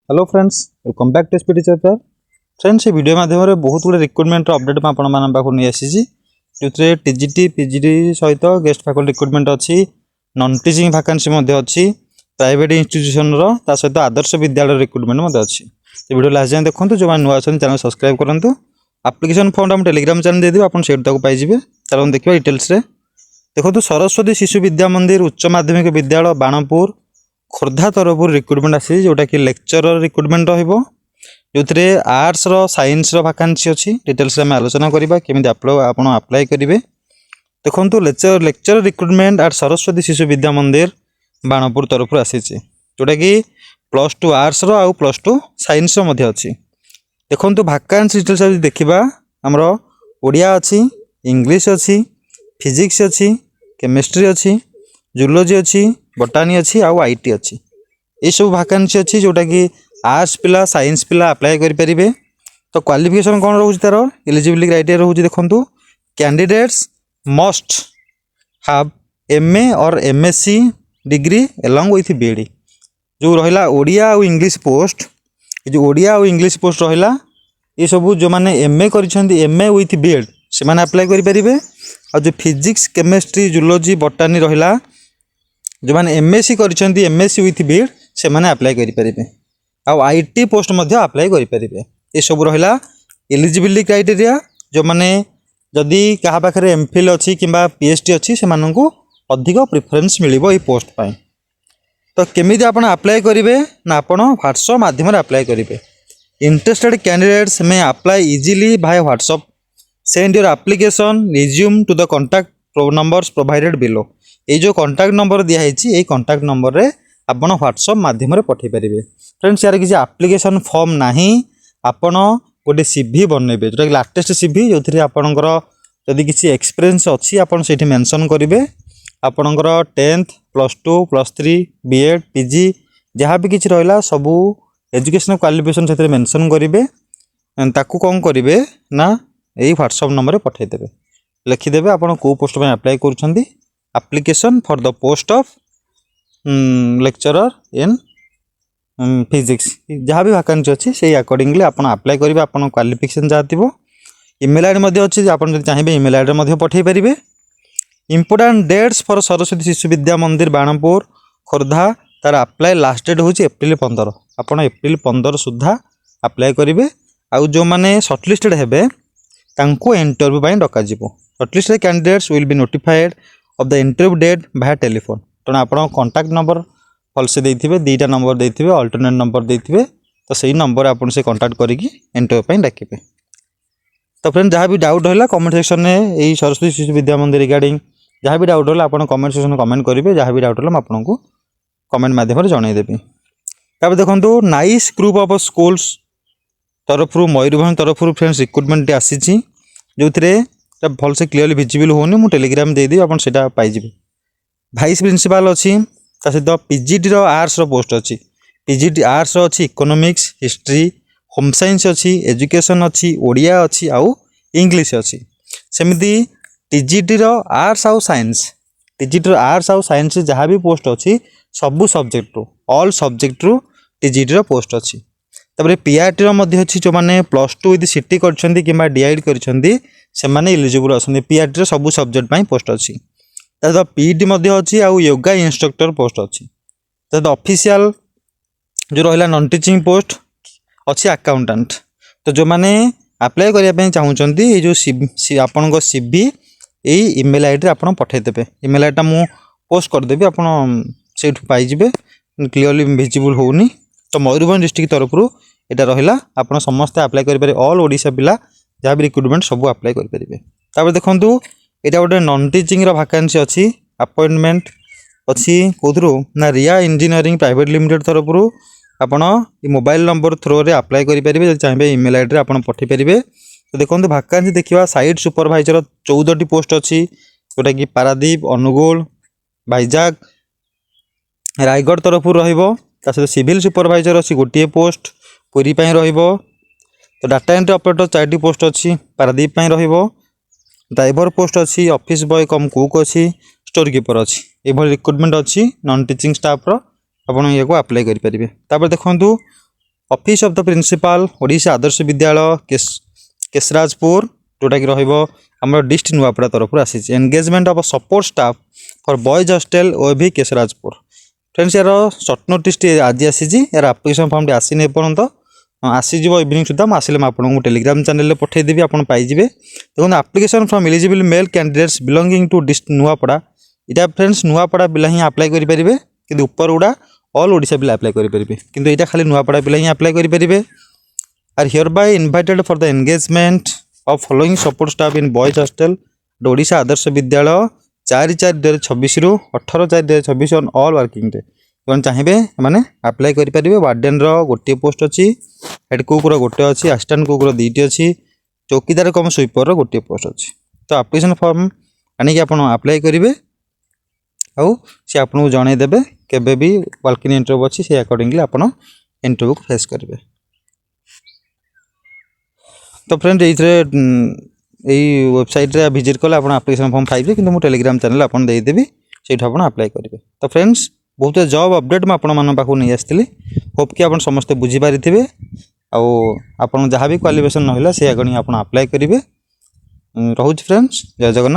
Hello friends, welcome back to SP teacher pair. Friends, ये video माध्यम बहुत good recruitment update नहीं आसी जो टीजीटी पीजीटी सहित गेस्ट फैकल्टी रिक्रुटमेंट अच्छी नॉन टीचिंग वैकेंसी अच्छी प्राइवेट इंस्टीट्यूशन सहित आदर्श विद्यालय रिक्रुटमेंट अच्छी। तो वीडियो लास्ट जाए देखो जो मैंने नुआ चैनल सब्सक्राइब करूँ। एप्लिकेशन फॉर्म हम टेलीग्राम चैनल देदेवी आप पाइबे। चलो देखिए डिटेल्स देखो सरस्वती शिशु विद्या मंदिर उच्च माध्यमिक विद्यालय बाणपुर खोर्धा तरफ रिक्रुटमेंट आसी जोटा कि लेक्चरर रिक्रुटमेंट रहिबो जो आर्ट्स रो साइंस रो वैकेंसी अच्छी। डिटेल्स आम आलोचना करबा केमिति आपण अप्लाई करेंगे। देखो लेक्चरर रिक्रुटमेंट आट सरस्वती शिशु विद्या मंदिर बाणपुर तरफ आसी जोटा कि +2 आर्ट्स रो आउ +2 साइंस रो मध्य अच्छी। देखो वैकेंसी डिटेल्स देखा आमर ओडिया अच्छी, इंग्लिश अच्छी, फिजिक्स अच्छी, केमिस्ट्री अच्छी, जूलॉजी अच्छी, बोटानी अच्छी आउ आईटी अच्छी। ये सब वैकेंसी अच्छी जोटा कि आर्ट्स पिला साइंस पिला अप्लाई करेंगे। तो क्वालिफिकेशन कौन रोज तार एलिजिबिलिटी क्राइटेरिया रोज देखो कैंडिडेट्स मस्ट हैव एमए और MSc degree along with BOD. जो रहा ओडिया और इंग्लिश पोस्ट जो ओडिया और इंग्लिश पोस्ट रहा ये सब जो मैंने एमए कर एमए विथ बीएड से मैंने अप्लाई करेंगे। और जो फिजिक्स केमिस्ट्री जूलॉजी बोटानी रहा जो मैंने एमएससी कर एमएससी विथ बीएड से मैंने अप्लाई करेंगे। आउ आईटी पोस्ट मध्य अप्लाई करेंगे। ये सब रहा एलिजिबिलिटी क्राइटेरिया जो मैंने जदि क्या पाखे एमफिल अच्छी कि पीएचडी अच्छी से अधिक प्रिफरेन्स मिल पोस्ट पाई। तो केमी आप अप्लाई करेंगे ना आप व्हाट्सएप माध्यम अप्लाई करेंगे। इंटरेस्टेड कैंडिडेट्स में apply easily by WhatsApp. Send your application resume to the contact numbers provided below. ये जो कॉन्टैक्ट नंबर दिखाई ये कॉन्टैक्ट नंबर रे आपण व्हाट्सएप माध्यम पठे पारे। फ्रेंड्स, यार किसी एप्लिकेशन फॉर्म नाही आपण गोटे सीवी बनइबे जोटा लाटेस्ट सीवी जो थी आपणकर जदि किसी एक्सपीरियंस अच्छी आपन सेठी मेंशन करेंगे। आपणकर 10th +2 +3 बीएड पीजी जहाँ भी किसी रहा सबू एजुकेशनल क्वालिफिकेशन से मेंशन करेंगे। ताकू कौन करेंगे ना यही व्हाट्सएप नंबर पठेदेवे लिखिदेवे आप पोस्ट में अप्लाई कर application for the post of lecturer in physics जहाँ भी वैकेंसी अच्छी से अकॉर्डिंगली आप अप्लाई करेंगे। आप क्वालिफिकेशन जहाँ थी इमेल आईडी अच्छी आप चाहिए इमेल आईडी पठे पारे। Important dates for Saraswati Shishu Vidya मंदिर बाणपुर खोर्धा तार अप्लाई लास्ट डेट हूँ एप्रिल 15। आप एप्रिल 15 सुधा अप्लाई करेंगे। आउ जो मैंने सर्टलिस्टेड हेबे तांको इंटरव्यू पाई डक। Shortlisted candidates will be notified of the interview date by telephone. तेना आप कॉन्टैक्ट नंबर भलसे देते दुईटा नंबर देते अल्टरनेट नंबर देते तो सही नंबर आप कॉन्टैक्ट करके इंटरव्यू डाके। तो फ्रेंड जहाँ भी डाउट रहा कमेंट सेक्शन में यही सरस्वती शिशु विद्या मंदिर रिगार्डिंग जहाँ भी डाउट रहा आप कमेंट सेक्शन में कमेंट करेंगे। जहाँ भी डाउट रहा आपको कमेंट माध्यम जनईदेवी। तब देखो नाइस ग्रुप ऑफ स्कूल्स तरफ मयूरभंज तरफ फ्रेंड्स रिक्रुटमेंट आसी जो भलसे क्लीयरली विजिबल होनी मुझे टेलीग्राम देदेवी आप पाइबे। भाइस प्रिंसिपाल अच्छी सहित पीजीटी आर्ट्स पोस्ट अच्छी। पीजीटी आर्ट्स अच्छी इकोनॉमिक्स हिस्ट्री होम साइंस अच्छी एजुकेशन अच्छी ओडिया अच्छी आउ इंग्लिश अच्छी। सेमती टीजीटी आर्ट्स आउ साइंस टीजीटी आर्ट्स आउ साइंस जहाँ भी पोस्ट अच्छी सबू सब्जेक्ट रू ऑल सब्जेक्ट रू टीजीटी पोस्ट अच्छी। तबरे पीआरटी अच्छी जो मैंने +2 विथ सिटी कर डीआईडी कर एलिजिबल अच्छा। पीआरटी सबू सब्जेक्ट पोस्ट अच्छी। तो पीईटी अच्छी आउ योगा इंस्ट्रक्टर पोस्ट अच्छी। तो ऑफिशियल जो रहा नॉन टीचिंग पोस्ट अच्छी अकाउंटेंट। तो जो मैंने अप्लाई करने चाहूँगी ये जो आपण सीवी यही इमेल आईडी आप पठेदेवे। इमेल आईडी मुझे पोस्ट करदेवी आप पाइबे क्लीयरली विजिबल होनी। तो मयूरभंज डिस्ट्रिक्ट तरफ यहाँ रहा आप समस्ते अप्लाई करेंगे। ऑल ओडिशा पिला जहाँ भी रिक्रुटमेंट सब अप्लाई करेंगे। तापर देखो यहाँ गोटे नॉन टीचिंग वैकेंसी अच्छी अपॉइंटमेंट अच्छी कौर ना रिया इंजीनियरिंग प्राइवेट लिमिटेड तरफ आपड़ मोबाइल नंबर थ्रो रे अप्लाई करेंगे। जब चाहिए इमेल आईडी आप पठे पारे। तो देखो वैकेंसी देखा साइट सुपरवाइजर 14टी पोस्ट अच्छी जोटा कि पारादीप अनुगुल भाईजाग रायगढ़ तरफ रही। सिविल सुपरवाइजर अच्छी गोटे पोस्ट पुरी रही। तो डाटा एंट्री ऑपरेटर 4टी पोस्ट अच्छी पारादीप रही। ड्राइवर पोस्ट अच्छी ऑफिस बॉय कम कुक अच्छी स्टोर कीपर अच्छी। ये रिक्रुटमेंट अच्छी नॉन टीचिंग स्टाफ आप अप्लाई करेंगे। देखो office of the principal Odisha Adarsha Vidyalaya Keshrajpur जोटा कि रहिबो हमर डिस्ट नुआपड़ा तरफ आसी engagement of support staff for boys hostel ओभी केशराजपुर फ्रेंड्स यार शॉर्ट नोटिस आज आसी यार एप्लिकेशन फॉर्म आसी नहीं पर्यंत आसीज इवनिंग सुधा आसिले आपको टेलीग्राम चैनल में पठेदेवी आप पाइबे देखो application from eligible male candidates belonging to dist Nuapada इटा फ्रेंड्स नुआपड़ा पिला ही अप्लाई करेंगे कि ऊपर गुड़ा ऑल ओडिशा पिला अप्लाई करेंगे किंतु यहाँ खाली नुआपड़ा पिला ही अप्लाई करेंगे are hereby invited for the engagement of following support staff in boys hostel Odisha Adarsha Vidyalaya 4/4/2026 रु 18/4/2026 ऑन ऑल वर्किंग डे जो चाहिए मैंने अप्लाई करेंगे वार्डेन गोटे पोस्ट अच्छी हेड कुक गोटे अच्छी असिस्टेंट कुक दुईटी अच्छी चौकीदार कम स्वीपर गोटे पोस्ट अच्छी तो एप्लिकेशन फॉर्म आनिक आप अप्लाई करेंगे आउ सी आपको जनईदेवे केबे भी वाल्क इन इंटरव्यू अच्छी से अकॉर्डिंगली आप इंटरव्यू को फेस करेंगे। तो फ्रेंड यही वेबसाइट रे विजिट कले आप एप्लिकेशन फॉर्म पाइबे किंतु मो टेलीग्राम चैनल आपन देदेवी से आप अप्लाई करेंगे। तो फ्रेंड्स बहुत जॉब अपडेट मैं पाखु नहीं आसती होप कि आप समस्ते बुझीपारी थे आप जहाँ भी क्वालिफिकेशन ना से आगे आप अप्लाई करेंगे। रोच फ्रेंड्स जय जगन्नाथ।